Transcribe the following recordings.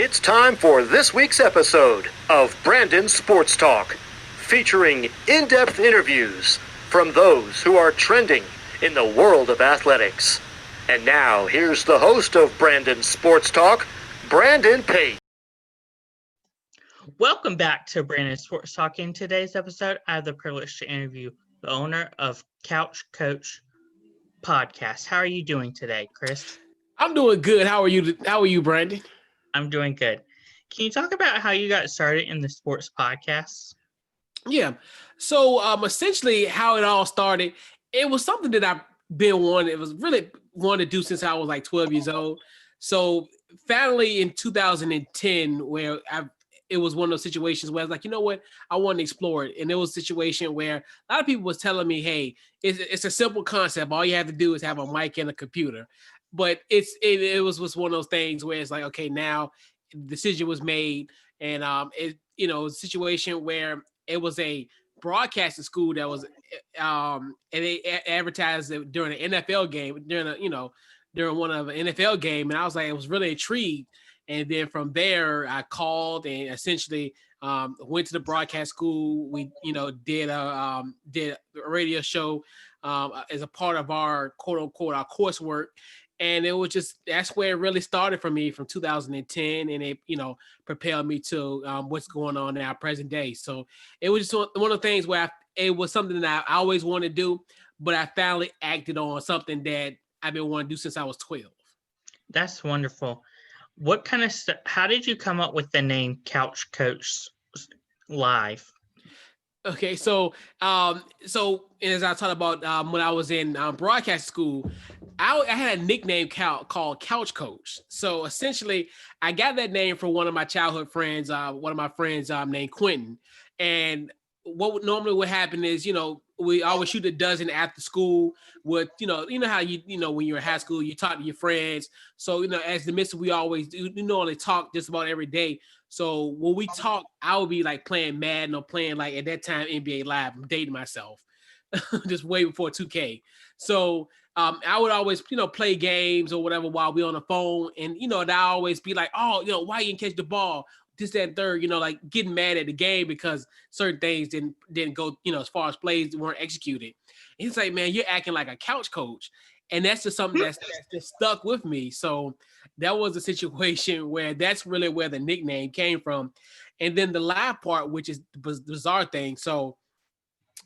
It's time for this week's episode of Brandon Sports Talk, featuring in-depth interviews from those who are trending in the world of athletics. And now, here's the host of Brandon Sports Talk, Brandon Pate. Welcome back to Brandon Sports Talk. In today's episode, I have the privilege to interview the owner of Couch Coach Podcast. How are you doing today, Chris? I'm doing good. How are you, Brandon? I'm doing good. Can you talk about how you got started in the sports podcasts? Yeah. So essentially how it all started, it was something that I've been wanting. It was really wanting to do since I was like 12 years old. So finally in 2010, where it was one of those situations where I was like, you know what, I want to explore it. And it was a situation where a lot of people was telling me, hey, it's a simple concept. All you have to do is have a mic and a computer. But it was one of those things where it's like, okay, now the decision was made, and a situation where it was a broadcasting school that was and they advertised it during an NFL game, during one of an NFL game, and I was like, I was really intrigued. And then from there, I called and essentially went to the broadcast school. We, did a radio show as a part of our quote unquote our coursework. And it was that's where it really started for me from 2010. And it, propelled me to what's going on now, present day. So it was just one of the things where it was something that I always wanted to do, but I finally acted on something that I've been wanting to do since I was 12. That's wonderful. What kind of stuff, how did you come up with the name Couch Coach Live? Okay, so as I talked about when I was in broadcast school, I had a nickname called Couch Coach. So essentially, I got that name from one of my childhood friends, named Quentin. And what normally would happen is, we always shoot a dozen after school with, how when you're in high school, you talk to your friends. So, as the mister, we always do, only talk just about every day. So when we talk, I would be like playing Madden or playing like at that time NBA Live. I'm dating myself, just way before 2K. So I would always, play games or whatever while we on the phone, and and I always be like, oh, why you didn't catch the ball? This, that, and third, like getting mad at the game because certain things didn't go, as far as plays weren't executed. And it's like, man, you're acting like a couch coach. And that's just something that's just stuck with me. So that was a situation where that's really where the nickname came from. And then the live part, which is the bizarre thing. So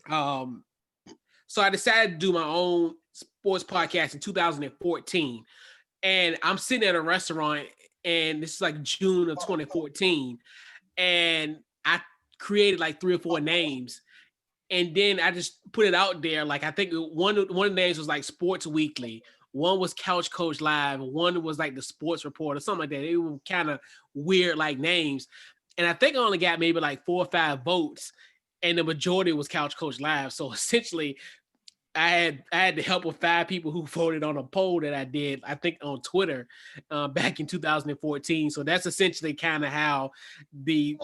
I decided to do my own sports podcast in 2014. And I'm sitting at a restaurant, and this is like June of 2014. And I created like 3 or 4 names. And then I just put it out there. Like, I think one of the names was like Sports Weekly. One was Couch Coach Live. One was like the Sports Report or something like that. It was kind of weird like names. And I think I only got maybe like 4 or 5 votes. And the majority was Couch Coach Live. So essentially, I had the help of 5 people who voted on a poll that I did, I think on Twitter back in 2014. So that's essentially kind of how the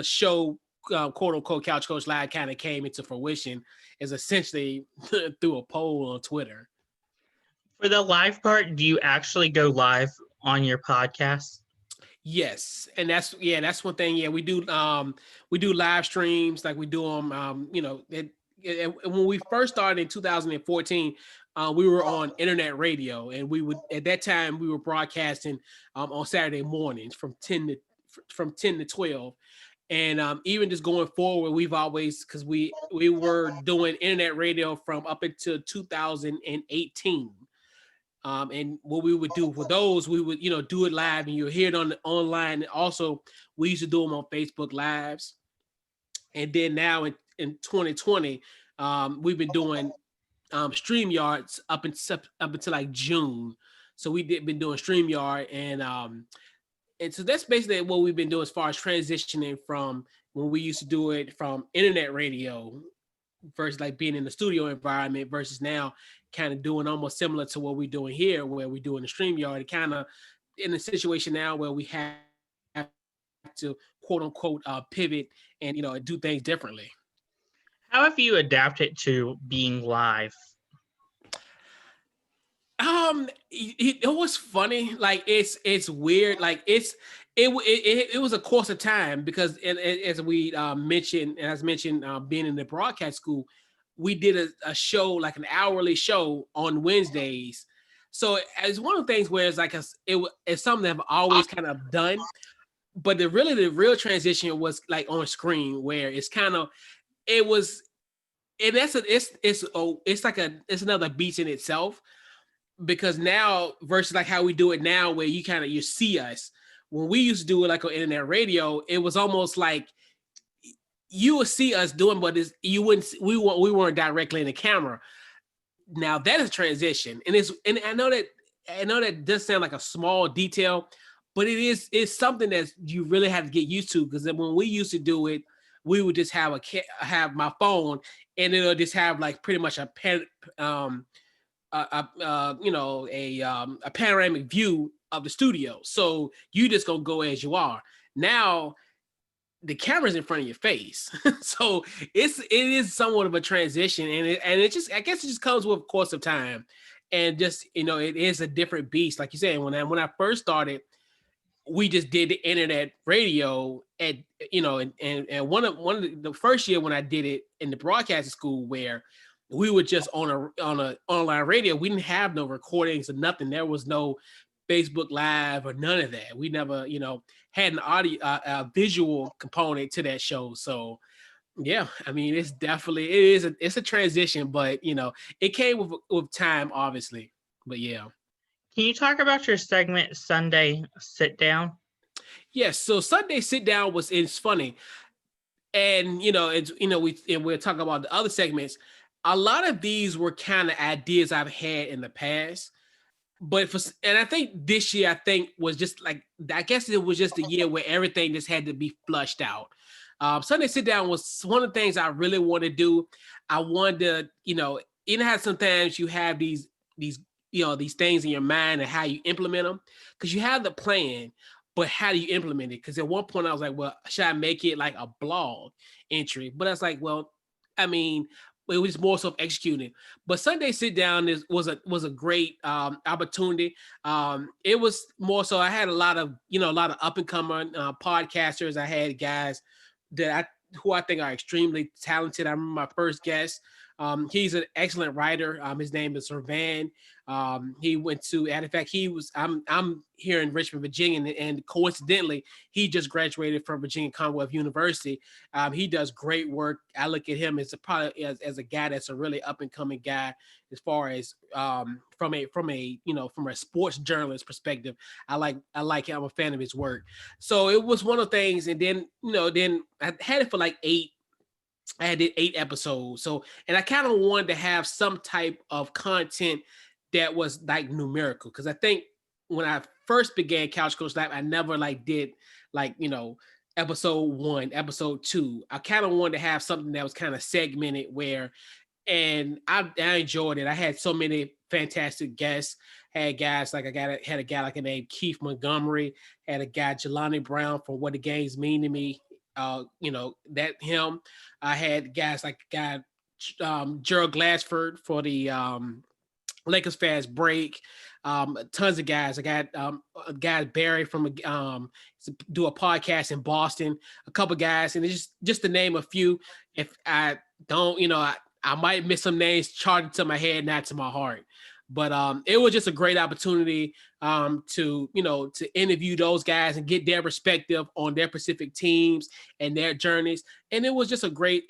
show, quote unquote Couch Coach Live, kind of came into fruition, is essentially through a poll on Twitter. For the live part, do you actually go live on your podcast? Yes, and that's one thing. Yeah, we do live streams, like we do them. When we first started in 2014, we were on internet radio, and at that time we were broadcasting on Saturday mornings from 10 to 12. And even just going forward, we've always, because we were doing internet radio from up until 2018. And what we would do for those, we would do it live, and you'll hear it online. And also, we used to do them on Facebook Lives. And then now in 2020, we've been doing StreamYards up until like June. So been doing StreamYard, and so that's basically what we've been doing as far as transitioning from when we used to do it from internet radio versus like being in the studio environment versus now kind of doing almost similar to what we're doing here, where we're doing the StreamYard. It kind of in a situation now where we have to quote unquote pivot and do things differently. How have you adapted to being live? It was funny. Like it's weird. Like It was a course of time because as we mentioned, and as mentioned, being in the broadcast school, we did a show, like an hourly show on Wednesdays. So it's one of the things where it's like it's something that I've always kind of done, but the real transition was like on screen, where it's kind of it was, and it's another beast in itself, because now versus like how we do it now, where you see us. When we used to do it like on internet radio, it was almost like you would see us doing, but you wouldn't. We weren't directly in the camera. Now that is transition, and I know that does sound like a small detail, but it's something that you really have to get used to, because then when we used to do it, we would just have my phone, and it'll just have like pretty much a panoramic view of the studio. So you just gonna go as you are. Now the camera's in front of your face. So it is somewhat of a transition, and I guess it just comes with a course of time, and just it is a different beast. Like you said, when I first started, we just did the internet radio and one of the first year when I did it in the broadcasting school, where we were just on a online radio. We didn't have no recordings or nothing. There was no Facebook Live or none of that. We never, had an audio, visual component to that show. So yeah, I mean, it's a transition, but it came with time, obviously. But yeah. Can you talk about your segment Sunday Sit Down? Yes. So Sunday Sit Down it's funny, and we'll talk about the other segments. A lot of these were kind of ideas I've had in the past, but and I think this year was just like, I guess it was just a year where everything just had to be flushed out. Sunday Sit Down was one of the things I really want to do. I wanted to, how sometimes you have these things in your mind and how you implement them, because you have the plan, but how do you implement it? Because at one point I was like, well, should I make it like a blog entry? But I was like, well, I mean, it was more so executing. But Sunday Sit Down was a great opportunity. It was more so, I had a lot of up and coming podcasters. I had guys who I think are extremely talented. I remember my first guest. He's an excellent writer. His name is Servan. He went to, and in fact, I'm here in Richmond, Virginia, and coincidentally, he just graduated from Virginia Commonwealth University. He does great work. I look at him as a guy that's a really up and coming guy, as far as from a sports journalist perspective. I like him. I'm a fan of his work. So it was one of the things, and then I had it for like 8 episodes. So, and I kind of wanted to have some type of content that was like numerical, because I think when I first began Couch Coach Live, I never did episode 1, episode 2. I kind of wanted to have something that was kind of segmented and I enjoyed it. I had so many fantastic guests. Had guys like had a guy named Keith Montgomery, had a guy Jelani Brown from What the Games Mean to Me. That him. I had guys like Gerald Glassford for the Lakers Fast Break. Tons of guys. I got a guy Barry from do a podcast in Boston. A couple guys, and it's just to name a few. If I don't, I might miss some names charted to my head, not to my heart. But it was just a great opportunity to interview those guys and get their perspective on their specific teams and their journeys. And it was just a great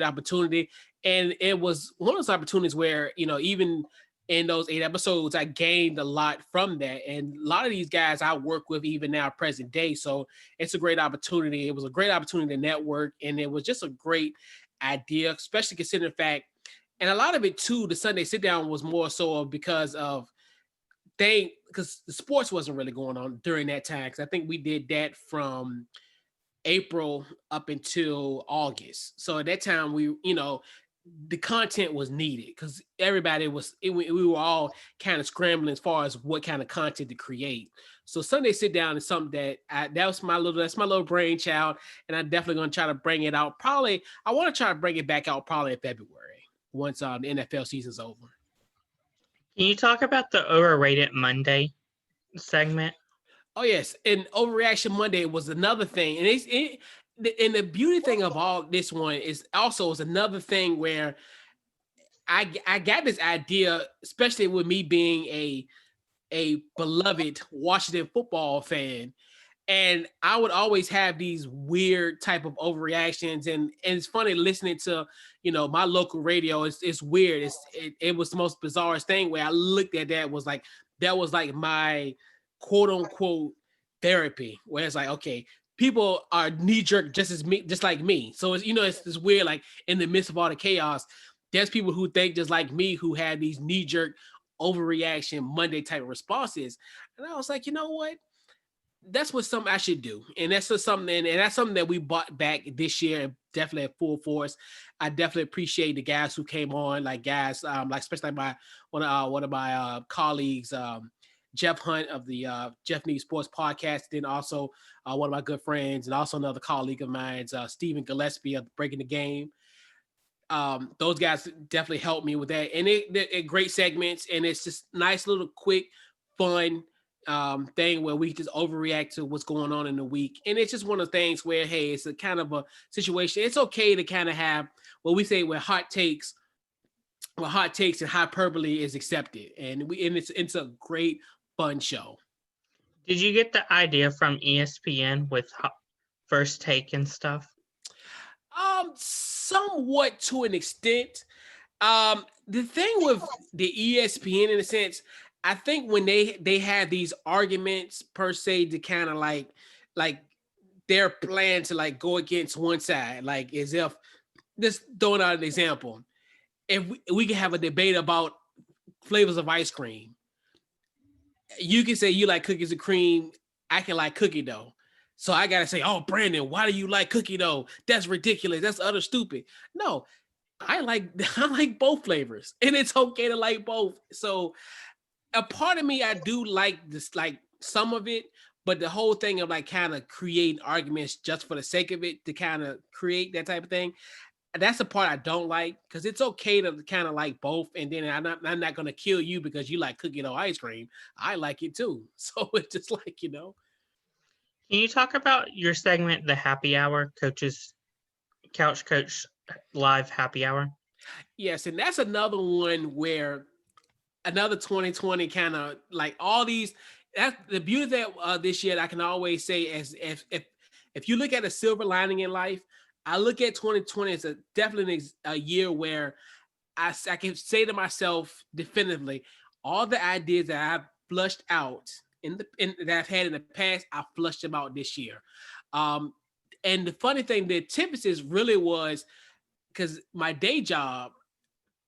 opportunity. And it was one of those opportunities where, even in those 8 episodes, I gained a lot from that. And a lot of these guys I work with even now, present day. So it's a great opportunity. It was a great opportunity to network. And it was just a great idea, especially considering the fact, and a lot of it too, the Sunday Sit Down was more so because the sports wasn't really going on during that time. Because I think we did that from April up until August. So at that time, the content was needed, because everybody we were all kind of scrambling as far as what kind of content to create. So Sunday Sit Down is something that's my little brainchild, and I'm definitely going to try to bring it out. I want to try to bring it back out probably in February, once the NFL season's over. Can you talk about the Overrated Monday segment? Oh yes, and Overreaction Monday was another thing, and and the beauty thing of all this one is also is another thing where I got this idea, especially with me being a beloved Washington football fan, and I would always have these weird type of overreactions, and it's funny listening to my local radio. It's weird. It was the most bizarrest thing where I looked at that was like my quote unquote therapy, where it's like, okay, people are knee jerk just like me. So it's this weird, like in the midst of all the chaos, there's people who think just like me who had these knee jerk overreaction Monday type of responses, and I was like, you know what? That's what something I should do, and that's just something, and that's something that we brought back this year, and definitely at full force. I definitely appreciate the guys who came on, like guys, like especially my one of my colleagues, Jeff Hunt of the Jeff Needs Sports Podcast, then also one of my good friends, and also another colleague of mine, Stephen Gillespie of Breaking the Game. Those guys definitely helped me with that, and they're great segments, and it's just nice little quick fun thing where we just overreact to what's going on in the week. And it's just one of the things where, hey, it's a kind of a situation. It's okay to kind of have what we say where hot takes and hyperbole is accepted. And it's a great fun show. Did you get the idea from ESPN with First Take and stuff? Somewhat to an extent. The thing with the ESPN in a sense, I think when they have these arguments per se to kind of like their plan to like go against one side, like as if just throwing out an example, if we can have a debate about flavors of ice cream, you can say you like cookies and cream, I can like cookie dough. So I gotta say, oh Brandon, why do you like cookie dough? That's ridiculous. That's utter stupid. No, I like both flavors, and it's okay to like both. So a part of me, I do like this, like some of it, but the whole thing of like kind of creating arguments just for the sake of it to kind of create that type of thing, that's the part I don't like, because it's okay to kind of like both, and then I'm not gonna kill you because you like cookie dough ice cream. I like it too, so it's just like Can you talk about your segment, the Happy Hour, Couch Coach Live Happy Hour? Yes, and that's another one where another 2020 kind of like all these. That's the beauty that this year I can always say as if you look at a silver lining in life, I look at 2020 as definitely a year where I can say to myself definitively, all the ideas that I've flushed out that I've had in the past, I flushed them out this year. And the funny thing, the antithesis really was because my day job,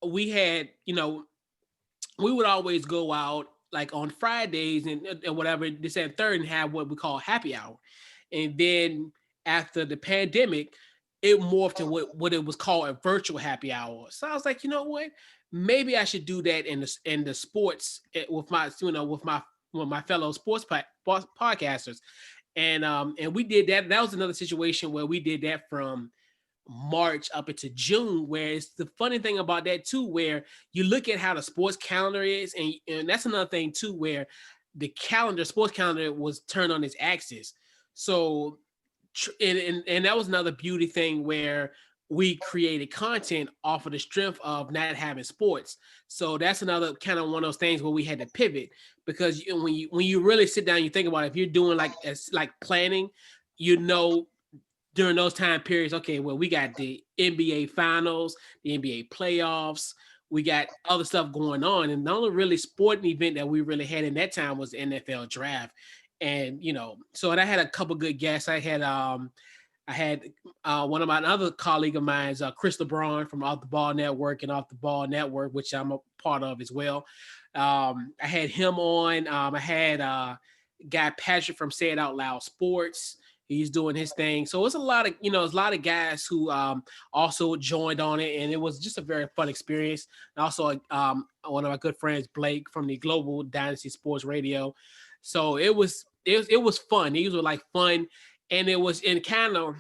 we had, we would always go out like on Fridays and whatever, this and third, and have what we call happy hour. And then after the pandemic, it morphed to what it was called a virtual happy hour. So I was like, you know what? Maybe I should do that in the sports with my with my fellow sports podcasters. And we did that. That was another situation where we did that from March up into June, where it's the funny thing about that too, where you look at how the sports calendar is, and that's another thing too, where the sports calendar was turned on its axis. So and that was another beauty thing where we created content off of the strength of not having sports. So that's another kind of one of those things where we had to pivot, because when you really sit down, you think about it, if you're doing like planning, during those time periods, okay, well, we got the NBA finals, the NBA playoffs, we got other stuff going on. And the only really sporting event that we really had in that time was the NFL draft. And, so I had a couple good guests. I had one of my other colleague of mine, Chris LeBron from Off the Ball Network and Off the Ball Network, which I'm a part of as well. I had him on. I had guy Patrick from Say It Out Loud Sports. He's doing his thing. So it's a lot of guys who also joined on it, and it was just a very fun experience. And also one of my good friends, Blake from the Global Dynasty Sports Radio. So it was fun. These were like fun, and it was in kind of,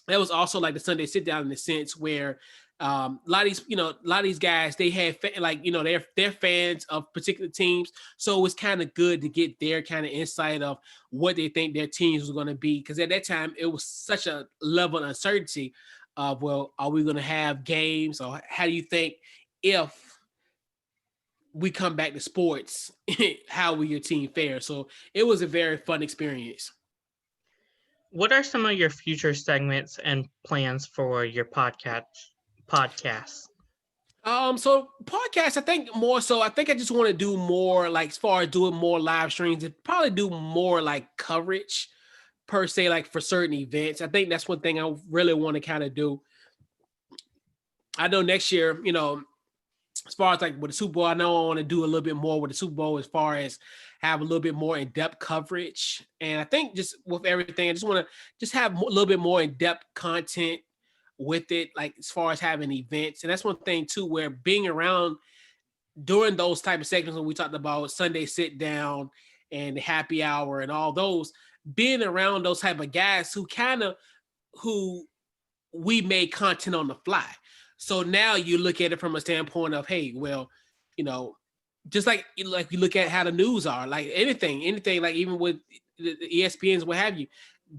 that was also like the Sunday sit down in the sense where A lot of these guys, they had they're fans of particular teams, so it's kind of good to get their kind of insight of what they think their teams were going to be, because at that time it was such a level of uncertainty of, well, are we going to have games, or how do you think if we come back to sports, how will your team fare? So it was a very fun experience. What are some of your future segments and plans for your podcasts? So podcasts, I think more so, I think I just want to do more, like, as far as doing more live streams, and probably do more like coverage per se, like for certain events. I think that's one thing I really want to kind of do. I know next year, as far as like with the Super Bowl, I know I want to do a little bit more with the Super Bowl, as far as have a little bit more in-depth coverage. And I think just with everything, I just want to just have a little bit more in-depth content with it, like as far as having events. And that's one thing too, where being around during those type of segments when we talked about Sunday sit down and the happy hour and all those, being around those type of guys who we made content on the fly. So now you look at it from a standpoint of, hey, well, just like you look at how the news are, like anything, like even with the ESPNs, what have you,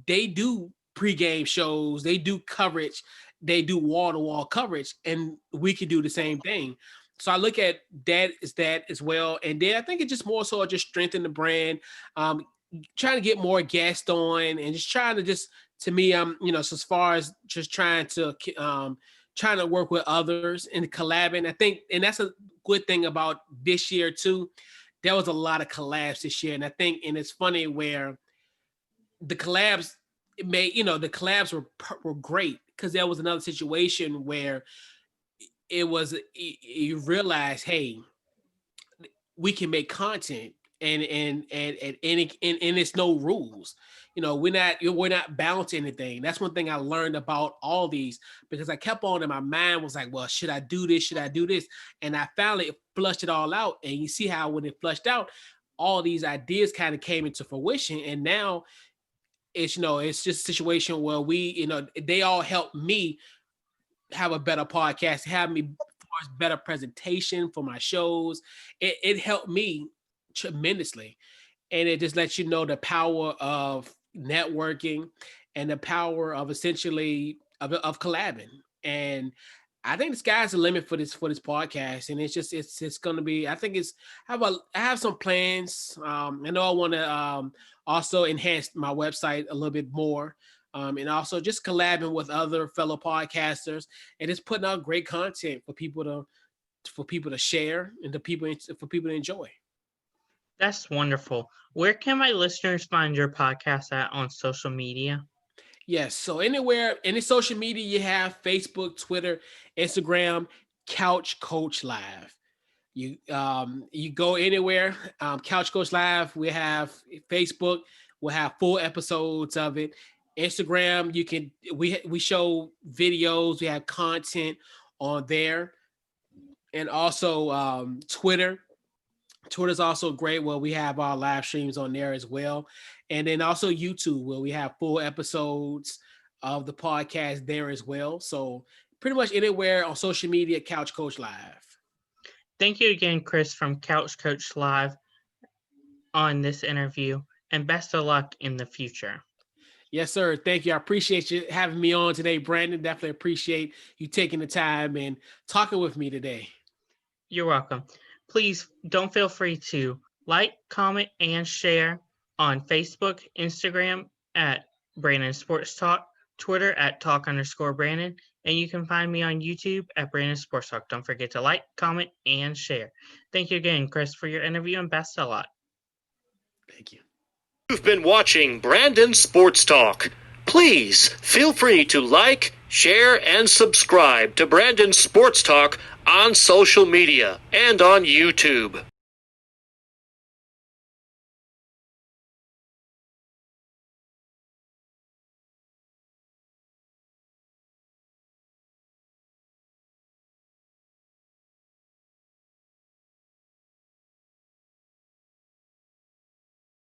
they do pregame shows, they do coverage, they do wall-to-wall coverage, and we can do the same thing. So I look at that as well. And then I think it's just more so just strengthen the brand, trying to get more guests on, and just trying to to me, so as far as just trying to work with others and collabing. I think, and that's a good thing about this year too. There was a lot of collabs this year. And I think, and it's funny where the collabs were great, because there was another situation where you realize, hey, we can make content and it's no rules. We're not bound to anything. That's one thing I learned about all these, because I kept on in my mind was like, well, should I do this? Should I do this? And I finally flushed it all out. And you see how when it flushed out, all these ideas kind of came into fruition. And now it's just a situation where they all help me have a better podcast, have me better presentation for my shows. It helped me tremendously. And it just lets you know the power of networking and the power of essentially of collabing. And I think the sky's the limit for this podcast. And it's going to be, I think I have some plans. I know I want to also enhance my website a little bit more. And also just collabing with other fellow podcasters and just putting out great content for people to share and for people to enjoy. That's wonderful. Where can my listeners find your podcast at on social media? Yes. So anywhere, any social media you have, Facebook, Twitter, Instagram, Couch Coach Live. You go anywhere, Couch Coach Live. We have Facebook. We'll have full episodes of it. Instagram, we show videos. We have content on there, and also Twitter. Twitter's also great, where we have our live streams on there as well. And then also YouTube, where we have full episodes of the podcast there as well. So pretty much anywhere on social media, Couch Coach Live. Thank you again, Chris from Couch Coach Live, on this interview, and best of luck in the future. Yes, sir. Thank you. I appreciate you having me on today, Brandon. Definitely appreciate you taking the time and talking with me today. You're welcome. Please don't feel free to like, comment, and share on Facebook, Instagram at Brandon Sports Talk, Twitter at Talk_Brandon, and you can find me on YouTube at Brandon Sports Talk. Don't forget to like, comment, and share. Thank you again, Chris, for your interview, and best of luck. Thank you. You've been watching Brandon Sports Talk. Please feel free to like, share, and subscribe to Brandon Sports Talk on social media and on YouTube.